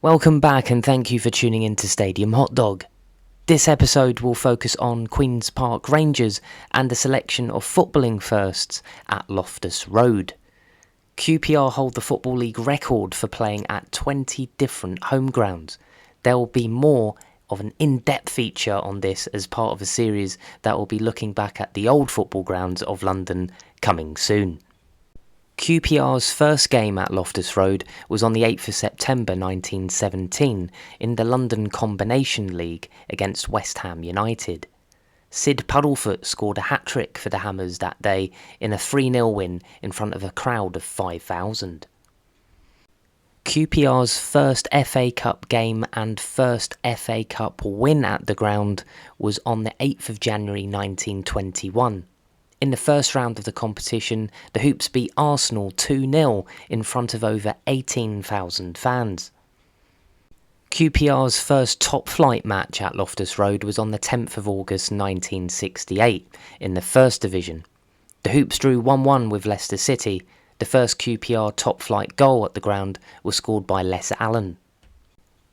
Welcome back and thank you for tuning in to Stadium Hot Dog. This episode will focus on Queen's Park Rangers and a selection of footballing firsts at Loftus Road. QPR hold the Football League record for playing at 20 different home grounds. There will be more of an in-depth feature on this as part of a series that will be looking back at the old football grounds of London coming soon. QPR's first game at Loftus Road was on the 8th of September 1917 in the London Combination League against West Ham United. Sid Puddlefoot scored a hat-trick for the Hammers that day in a 3-0 win in front of a crowd of 5,000. QPR's first FA Cup game and first FA Cup win at the ground was on the 8th of January 1921. In the first round of the competition, the Hoops beat Arsenal 2-0 in front of over 18,000 fans. QPR's first top-flight match at Loftus Road was on the 10th of August 1968 in the First Division. The Hoops drew 1-1 with Leicester City. The first QPR top-flight goal at the ground was scored by Les Allen.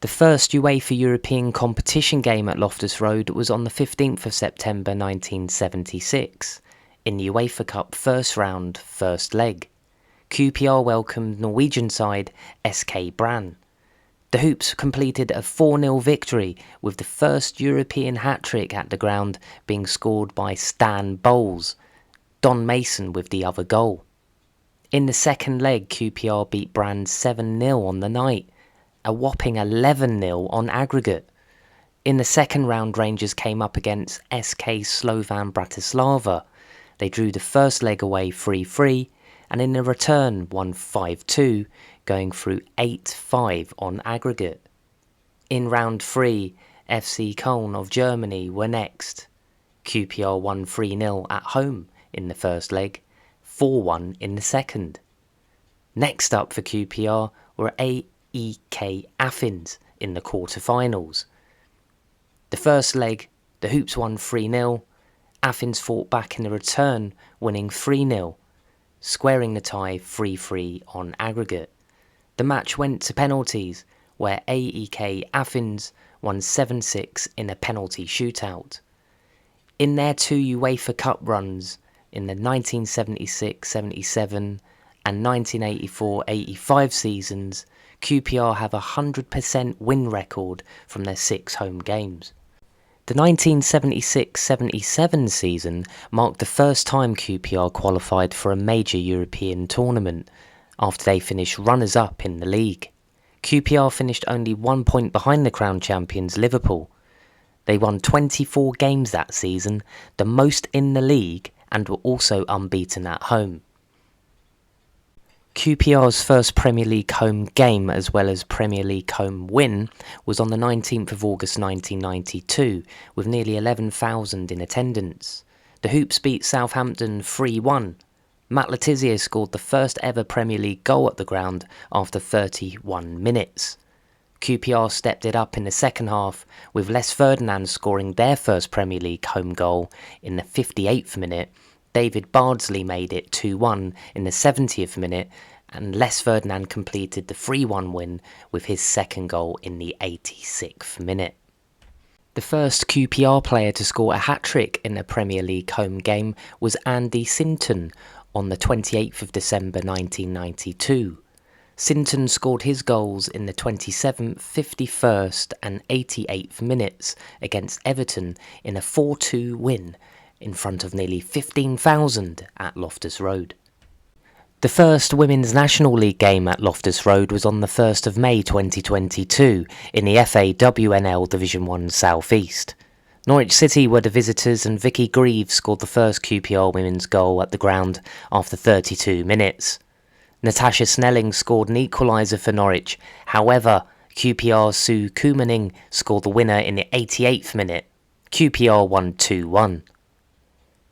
The first UEFA European competition game at Loftus Road was on the 15th of September 1976. In the UEFA Cup first round, first leg, QPR welcomed Norwegian side SK Brann. The Hoops completed a 4-0 victory with the first European hat-trick at the ground being scored by Stan Bowles, Don Mason with the other goal. In the second leg, QPR beat Brann 7-0 on the night, a whopping 11-0 on aggregate. In the second round, Rangers came up against SK Slovan Bratislava. They drew the first leg away 3-3 and in the return won 5-2, going through 8-5 on aggregate. In round 3, FC Köln of Germany were next. QPR won 3-0 at home in the first leg, 4-1 in the second. Next up for QPR were AEK Athens in the quarter-finals. The first leg, the Hoops won 3-0. Athens fought back in the return, winning 3-0, squaring the tie 3-3 on aggregate. The match went to penalties, where AEK Athens won 7-6 in a penalty shootout. In their two UEFA Cup runs, in the 1976-77 and 1984-85 seasons, QPR have a 100% win record from their 6 home games. The 1976-77 season marked the first time QPR qualified for a major European tournament, after they finished runners-up in the league. QPR finished only 1 point behind the crown champions Liverpool. They won 24 games that season, the most in the league, and were also unbeaten at home. QPR's first Premier League home game as well as Premier League home win was on the 19th of August 1992 with nearly 11,000 in attendance. The Hoops beat Southampton 3-1. Matt Le Tissier scored the first ever Premier League goal at the ground after 31 minutes. QPR stepped it up in the second half with Les Ferdinand scoring their first Premier League home goal in the 58th minute. David Bardsley made it 2-1 in the 70th minute, and Les Ferdinand completed the 3-1 win with his second goal in the 86th minute. The first QPR player to score a hat-trick in a Premier League home game was Andy Sinton on the 28th of December 1992. Sinton scored his goals in the 27th, 51st and 88th minutes against Everton in a 4-2 win in front of nearly 15,000 at Loftus Road. The first Women's National League game at Loftus Road was on the 1st of May 2022 in the FA WNL Division 1 South East. Norwich City were the visitors and Vicky Greaves scored the first QPR women's goal at the ground after 32 minutes. Natasha Snelling scored an equaliser for Norwich, however QPR's Sue Kumaning scored the winner in the 88th minute. QPR won 2-1.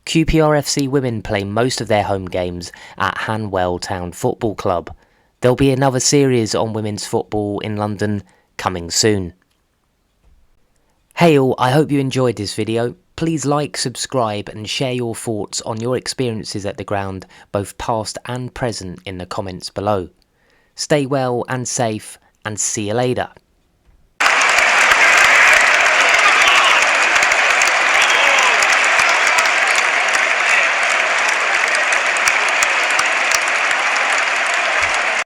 QPR FC women play most of their home games at Hanwell Town Football Club. There'll be another series on women's football in London coming soon. Hey all, I hope you enjoyed this video. Please like, subscribe and share your thoughts on your experiences at the ground, both past and present, in the comments below. Stay well and safe, and see you later.